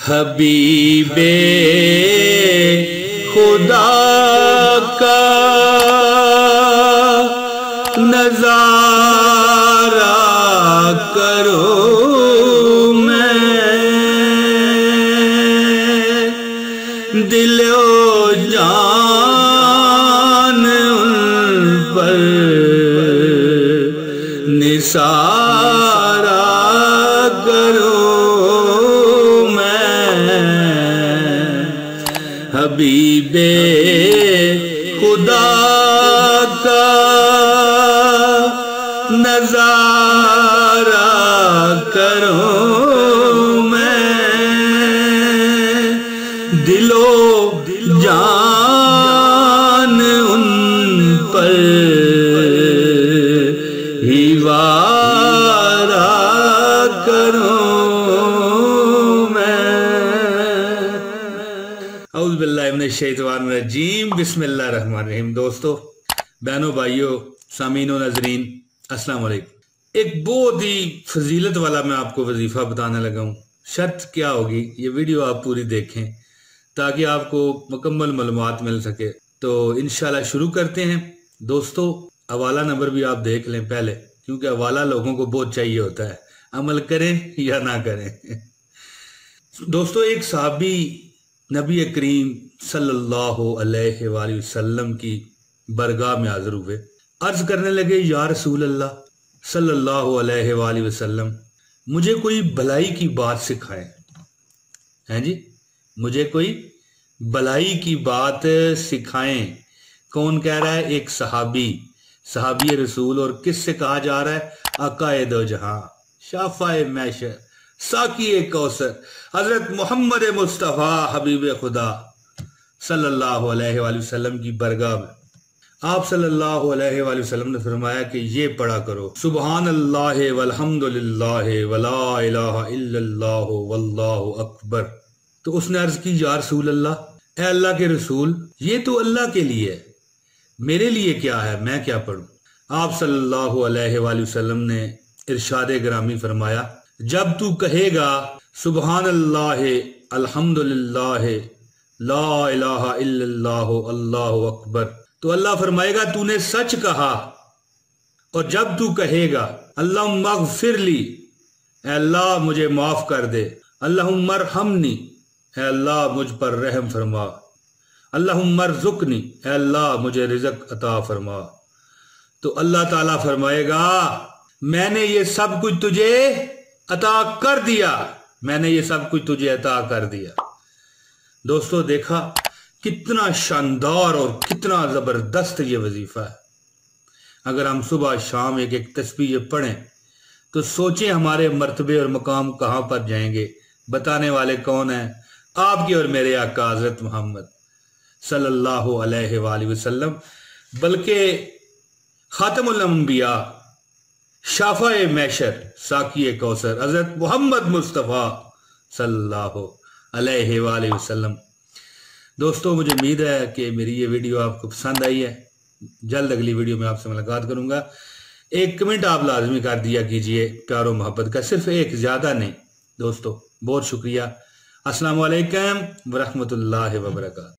حبیب خدا کا نظارہ کرو میں، دل و جان ان پر نثارہ کرو میں، حبیب خدا کا نظارہ کرو میں، دل و جان ان پر ہی وارہ کرو میں۔ اعوذ باللہ من الشیطان الرجیم، بسم اللہ الرحمن الرحیم۔ دوستو، بہنوں، بھائیوں، سامعین و ناظرین، السلام علیکم۔ ایک بہت ہی فضیلت والا میں آپ کو وظیفہ بتانے لگا ہوں۔ شرط کیا ہوگی، یہ ویڈیو آپ پوری دیکھیں تاکہ آپ کو مکمل معلومات مل سکے۔ تو انشاءاللہ شروع کرتے ہیں۔ دوستو، حوالہ نمبر بھی آپ دیکھ لیں پہلے، کیونکہ حوالہ لوگوں کو بہت چاہیے ہوتا ہے، عمل کریں یا نہ کریں۔ دوستو، ایک صحابی نبی کریم صلی اللہ علیہ وآلہ وسلم کی برگاہ میں حاضر ہوئے، عرض کرنے لگے، یا رسول اللہ صلی اللہ علیہ وآلہ وسلم، مجھے کوئی بھلائی کی بات سکھائیں۔ ہیں جی، مجھے کوئی بھلائی کی بات سکھائیں۔ کون کہہ رہا ہے؟ ایک صحابی رسول، اور کس سے کہا جا رہا ہے؟ آقا دو جہاں، شافع محشر، ساقی کوثر، حضرت محمد مصطفیٰ حبیب خدا صلی اللہ علیہ وآلہ وسلم کی برگاہ میں آپ صلی اللہ علیہ وآلہ وسلم نے فرمایا کہ یہ پڑھا کرو، سبحان اللہ والحمد للہ ولا الہ الا اللہ واللہ اکبر۔ تو اس نے عرض کی، یا رسول اللہ، اے اللہ کے رسول، یہ تو اللہ کے لیے ہے، میرے لیے کیا ہے، میں کیا پڑھوں؟ آپ صلی اللہ علیہ وآلہ وسلم نے ارشاد گرامی فرمایا، جب تو کہے گا سبحان اللہ الحمد للہ لا الہ الا اللہ اللہ اکبر، تو اللہ فرمائے گا تو نے سچ کہا۔ اور جب تو کہے گا اللہم اغفر لی، اے اللہ مجھے معاف کر دے، اللہم ارحمنی، اے اللہ مجھ پر رحم فرما، اللہم ارزقنی، اے اللہ مجھے رزق عطا فرما، تو اللہ تعالیٰ فرمائے گا میں نے یہ سب کچھ تجھے عطا کر دیا، میں نے یہ سب کچھ تجھے عطا کر دیا۔ دوستو، دیکھا کتنا شاندار اور کتنا زبردست یہ وظیفہ ہے۔ اگر ہم صبح شام ایک ایک تسبیح پڑھیں تو سوچیں ہمارے مرتبے اور مقام کہاں پر جائیں گے۔ بتانے والے کون ہیں؟ آپ کی اور میرے آقا حضرت محمد صلی اللہ علیہ وآلہ وسلم، بلکہ خاتم الانبیاء، شافع محشر، ساقی کوثر، حضرت محمد مصطفیٰ صلی اللہ علیہ وآلہ وسلم۔ دوستو، مجھے امید ہے کہ میری یہ ویڈیو آپ کو پسند آئی ہے۔ جلد اگلی ویڈیو میں آپ سے ملاقات کروں گا۔ ایک کمنٹ آپ لازمی کر دیا کیجئے پیار و محبت کا، صرف ایک، زیادہ نہیں۔ دوستو، بہت شکریہ۔ السلام علیکم ورحمۃ اللہ وبرکاتہ۔